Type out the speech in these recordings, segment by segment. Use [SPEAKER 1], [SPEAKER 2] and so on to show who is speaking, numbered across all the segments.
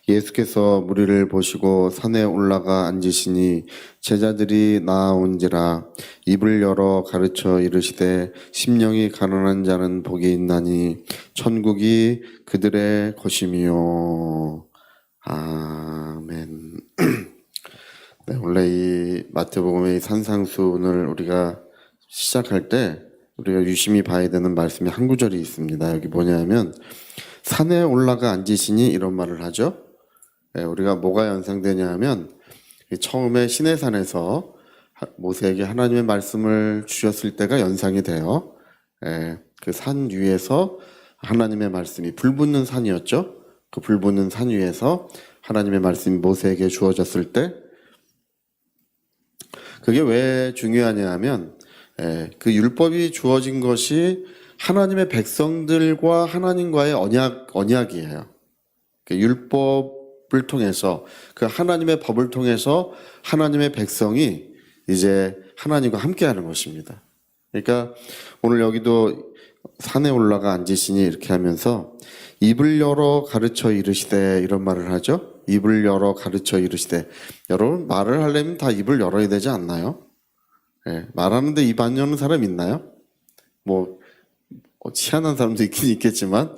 [SPEAKER 1] 예수께서 무리를 보시고 산에 올라가 앉으시니 제자들이 나아온지라 입을 열어 가르쳐 이르시되 심령이 가난한 자는 복이 있나니 천국이 그들의 것이미요. 아멘. 네, 원래 이 마태복음의 산상수훈을 우리가 시작할 때 우리가 유심히 봐야 되는 말씀이 한 구절이 있습니다. 여기 뭐냐면 산에 올라가 앉으시니 이런 말을 하죠. 네, 우리가 뭐가 연상되냐 하면 처음에 시내산에서 모세에게 하나님의 말씀을 주셨을 때가 연상이 돼요. 그 산 위에서 하나님의 말씀이 불붙는 산이었죠. 그 불붙는 산 위에서 하나님의 말씀이 모세에게 주어졌을 때 그게 왜 중요하냐 하면 그 율법이 주어진 것이 하나님의 백성들과 하나님과의 언약이에요. 그 율법을 통해서 그 하나님의 법을 통해서 하나님의 백성이 이제 하나님과 함께하는 것입니다. 그러니까 오늘 여기도 산에 올라가 앉으시니 이렇게 하면서 입을 열어 가르쳐 이르시되 이런 말을 하죠. 입을 열어 가르쳐 이르시되. 여러분 말을 하려면 다 입을 열어야 되지 않나요? 말하는데 입 안 여는 사람 있나요? 뭐 희한한 사람도 있긴 있겠지만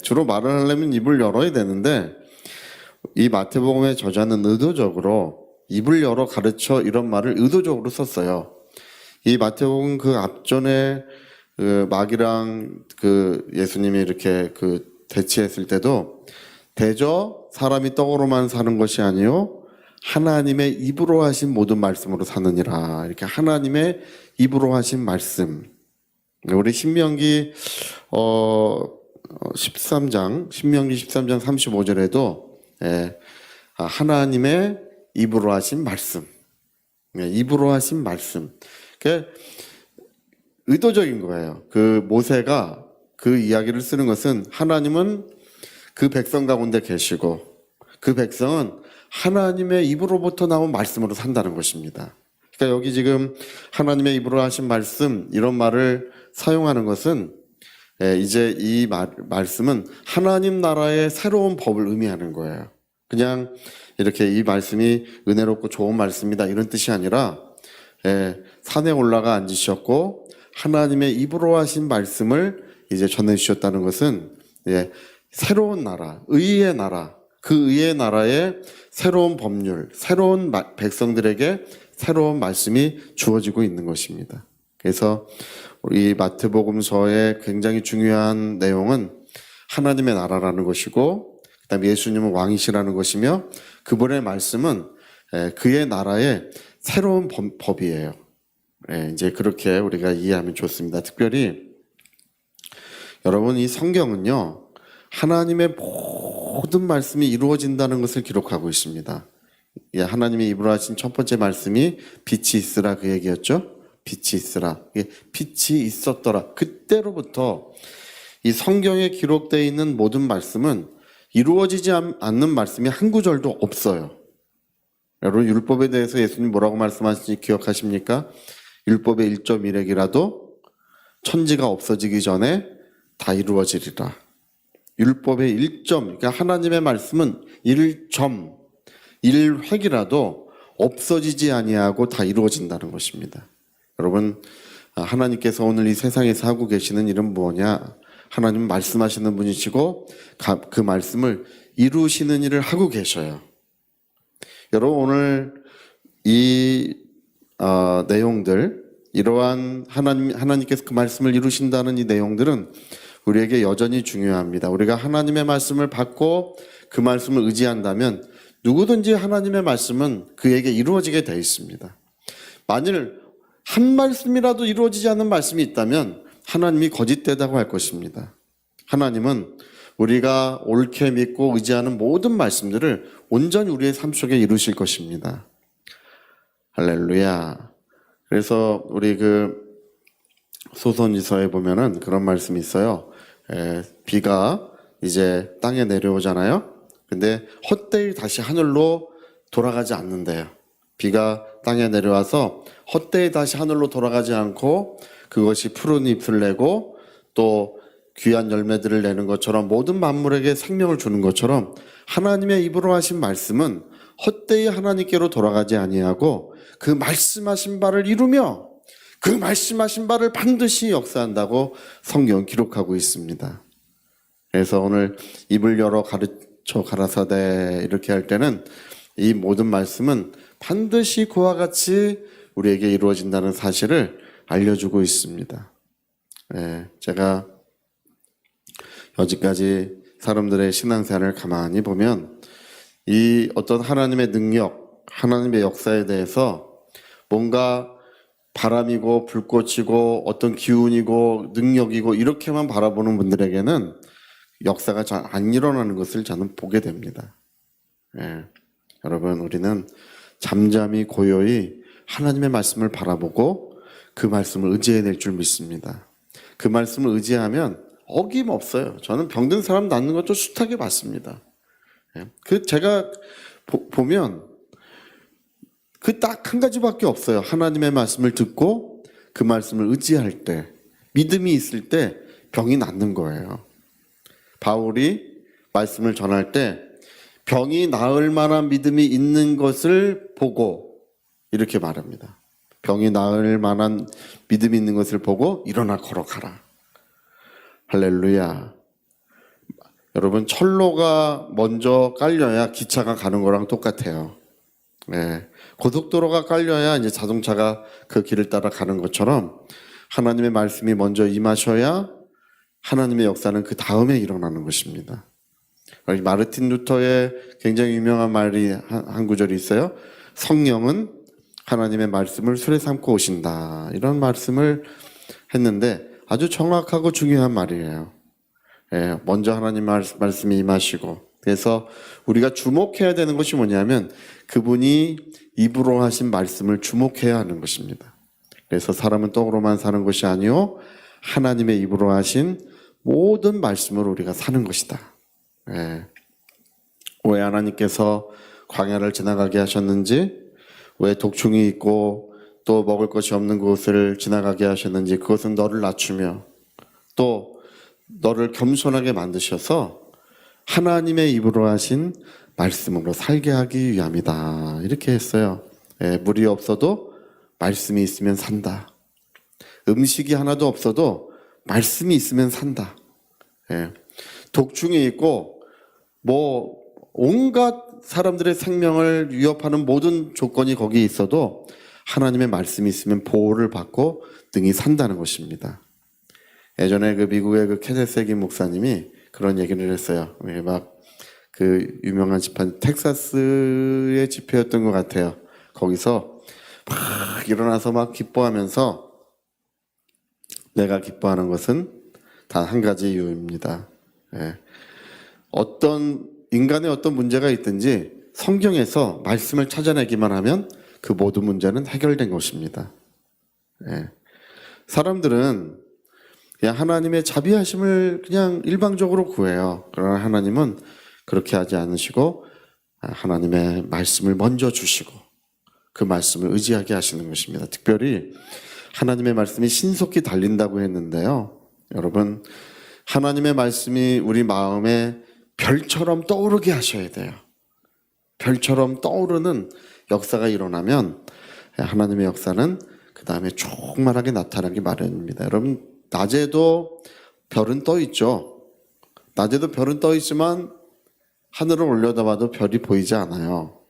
[SPEAKER 1] 주로 말을 하려면 입을 열어야 되는데 이 마태복음의 저자는 의도적으로 입을 열어 가르쳐 이런 말을 의도적으로 썼어요. 이 마태복음 그 앞전에 그 마귀랑 그 예수님이 이렇게 그 대치했을 때도 대저 사람이 떡으로만 사는 것이 아니요 하나님의 입으로 하신 모든 말씀으로 사느니라. 이렇게 하나님의 입으로 하신 말씀. 우리 신명기 13장 35절에도 하나님의 입으로 하신 말씀. 입으로 하신 말씀. 그게 의도적인 거예요. 그 모세가 그 이야기를 쓰는 것은 하나님은 그 백성 가운데 계시고 그 백성은 하나님의 입으로부터 나온 말씀으로 산다는 것입니다. 그러니까 여기 지금 하나님의 입으로 하신 말씀 이런 말을 사용하는 것은 이제 이 말씀은 하나님 나라의 새로운 법을 의미하는 거예요. 그냥 이렇게 이 말씀이 은혜롭고 좋은 말씀이다 이런 뜻이 아니라 산에 올라가 앉으셨고 하나님의 입으로 하신 말씀을 이제 전해주셨다는 것은 새로운 나라, 의의 나라, 그 의의 나라의 새로운 법률, 새로운 백성들에게 새로운 말씀이 주어지고 있는 것입니다. 그래서 우리 마태복음서의 굉장히 중요한 내용은 하나님의 나라라는 것이고 그다음에 예수님은 왕이시라는 것이며 그분의 말씀은 그의 나라의 새로운 법이에요. 이제 그렇게 우리가 이해하면 좋습니다. 특별히 여러분 이 성경은요 하나님의 모든 말씀이 이루어진다는 것을 기록하고 있습니다. 하나님의 입으로 하신 첫 번째 말씀이 빛이 있으라 그 얘기였죠. 빛이 있으라. 빛이 있었더라. 그때로부터 이 성경에 기록되어 있는 모든 말씀은 이루어지지 않는 말씀이 한 구절도 없어요. 여러분 율법에 대해서 예수님 뭐라고 말씀하시는지 기억하십니까? 율법의 1.1획이라도 천지가 없어지기 전에 다 이루어지리라. 율법의 1점, 그러니까 하나님의 말씀은 1점, 1획이라도 없어지지 아니하고 다 이루어진다는 것입니다. 여러분 하나님께서 오늘 이 세상에서 하고 계시는 일은 뭐냐? 하나님 말씀하시는 분이시고 그 말씀을 이루시는 일을 하고 계셔요. 여러분 오늘 이 내용들 이러한 하나님께서 그 말씀을 이루신다는 이 내용들은 우리에게 여전히 중요합니다. 우리가 하나님의 말씀을 받고 그 말씀을 의지한다면 누구든지 하나님의 말씀은 그에게 이루어지게 되어 있습니다. 만일 한 말씀이라도 이루어지지 않는 말씀이 있다면 하나님이 거짓되다고 할 것입니다. 하나님은 우리가 옳게 믿고 의지하는 모든 말씀들을 온전히 우리의 삶 속에 이루실 것입니다. 할렐루야. 그래서 우리 그 소선지서에 보면은 그런 말씀이 있어요. 비가 이제 땅에 내려오잖아요. 근데 헛되이 다시 하늘로 돌아가지 않는데요. 비가 땅에 내려와서 헛되이 다시 하늘로 돌아가지 않고 그것이 푸른 잎을 내고 또 귀한 열매들을 내는 것처럼 모든 만물에게 생명을 주는 것처럼 하나님의 입으로 하신 말씀은 헛되이 하나님께로 돌아가지 아니하고 그 말씀하신 바를 이루며 그 말씀하신 바를 반드시 역사한다고 성경은 기록하고 있습니다. 그래서 오늘 입을 열어 가르쳐 가라사대 이렇게 할 때는 이 모든 말씀은 반드시 그와 같이 우리에게 이루어진다는 사실을 알려주고 있습니다. 제가 여지까지 사람들의 신앙생활을 가만히 보면 이 어떤 하나님의 능력, 하나님의 역사에 대해서 뭔가 바람이고 불꽃이고 어떤 기운이고 능력이고 이렇게만 바라보는 분들에게는 역사가 잘 안 일어나는 것을 저는 보게 됩니다. 여러분, 우리는 잠잠히 고요히 하나님의 말씀을 바라보고 그 말씀을 의지해야 될 줄 믿습니다. 그 말씀을 의지하면 어김없어요. 저는 병든 사람 낫는 것도 숱하게 봤습니다. 제가 보면 그 딱 한 가지밖에 없어요. 하나님의 말씀을 듣고 그 말씀을 의지할 때, 믿음이 있을 때 병이 낫는 거예요. 바울이 말씀을 전할 때 병이 나을 만한 믿음이 있는 것을 보고 이렇게 말합니다. 병이 나을 만한 믿음이 있는 것을 보고 일어나 걸어가라. 할렐루야. 여러분, 철로가 먼저 깔려야 기차가 가는 거랑 똑같아요. 고속도로가 깔려야 이제 자동차가 그 길을 따라 가는 것처럼 하나님의 말씀이 먼저 임하셔야 하나님의 역사는 그 다음에 일어나는 것입니다. 마르틴 루터의 굉장히 유명한 말이 한 구절이 있어요. 성령은 하나님의 말씀을 술에 삼고 오신다. 이런 말씀을 했는데 아주 정확하고 중요한 말이에요. 먼저 하나님 말씀이 임하시고, 그래서 우리가 주목해야 되는 것이 뭐냐면 그분이 입으로 하신 말씀을 주목해야 하는 것입니다. 그래서 사람은 떡으로만 사는 것이 아니요 하나님의 입으로 하신 모든 말씀으로 우리가 사는 것이다. 왜 하나님께서 광야를 지나가게 하셨는지, 왜 독충이 있고 또 먹을 것이 없는 곳을 지나가게 하셨는지, 그것은 너를 낮추며 또 너를 겸손하게 만드셔서 하나님의 입으로 하신 말씀으로 살게 하기 위함이다. 이렇게 했어요. 물이 없어도 말씀이 있으면 산다. 음식이 하나도 없어도 말씀이 있으면 산다. 독충이 있고 뭐 온갖 사람들의 생명을 위협하는 모든 조건이 거기에 있어도 하나님의 말씀이 있으면 보호를 받고 능히 산다는 것입니다. 예전에 그 미국의 그 케네세기 목사님이 그런 얘기를 했어요. 막 그 유명한 집회, 텍사스의 집회였던 것 같아요. 거기서 막 일어나서 막 기뻐하면서 내가 기뻐하는 것은 단 한 가지 이유입니다. 어떤 인간의 어떤 문제가 있든지 성경에서 말씀을 찾아내기만 하면 그 모든 문제는 해결된 것입니다. 사람들은 그냥 하나님의 자비하심을 그냥 일방적으로 구해요. 그러나 하나님은 그렇게 하지 않으시고 하나님의 말씀을 먼저 주시고 그 말씀을 의지하게 하시는 것입니다. 특별히 하나님의 말씀이 신속히 달린다고 했는데요. 여러분, 하나님의 말씀이 우리 마음에 별처럼 떠오르게 하셔야 돼요. 별처럼 떠오르는 역사가 일어나면 하나님의 역사는 그 다음에 충만하게 나타나기 마련입니다. 여러분, 낮에도 별은 떠 있죠. 낮에도 별은 떠 있지만 하늘을 올려다봐도 별이 보이지 않아요.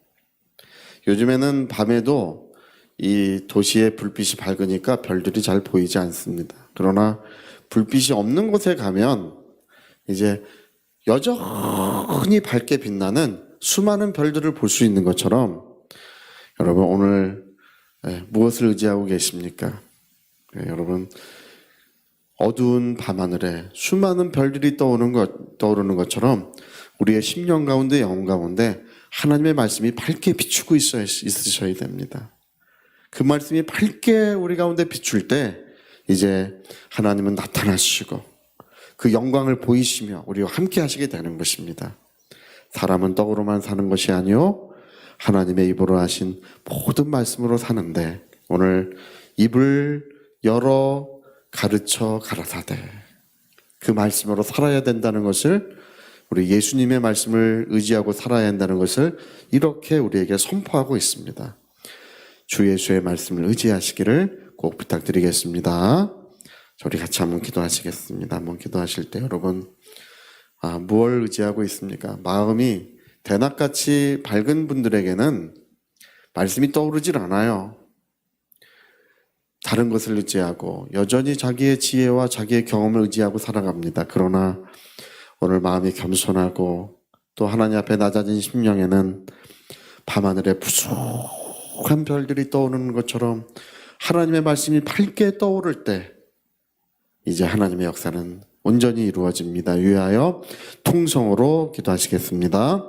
[SPEAKER 1] 요즘에는 밤에도 이 도시의 불빛이 밝으니까 별들이 잘 보이지 않습니다. 그러나 불빛이 없는 곳에 가면 이제 여전히 밝게 빛나는 수많은 별들을 볼 수 있는 것처럼 여러분 오늘 무엇을 의지하고 계십니까? 여러분 어두운 밤하늘에 수많은 별들이 떠오르는 것처럼 우리의 심령 가운데 영혼 가운데 하나님의 말씀이 밝게 비추고 있으셔야 됩니다. 그 말씀이 밝게 우리 가운데 비출 때 이제 하나님은 나타나시고 그 영광을 보이시며 우리와 함께 하시게 되는 것입니다. 사람은 떡으로만 사는 것이 아니요 하나님의 입으로 하신 모든 말씀으로 사는데 오늘 입을 열어 가르쳐 가라사대 그 말씀으로 살아야 된다는 것을 우리 예수님의 말씀을 의지하고 살아야 한다는 것을 이렇게 우리에게 선포하고 있습니다. 주 예수의 말씀을 의지하시기를 꼭 부탁드리겠습니다. 우리 같이 한번 기도하시겠습니다. 한번 기도하실 때 여러분 무엇을 의지하고 있습니까? 마음이 대낮같이 밝은 분들에게는 말씀이 떠오르질 않아요. 다른 것을 의지하고 여전히 자기의 지혜와 자기의 경험을 의지하고 살아갑니다. 그러나 오늘 마음이 겸손하고 또 하나님 앞에 낮아진 심령에는 밤하늘에 부족한 별들이 떠오르는 것처럼 하나님의 말씀이 밝게 떠오를 때 이제 하나님의 역사는 온전히 이루어집니다. 위하여 통성으로 기도하시겠습니다.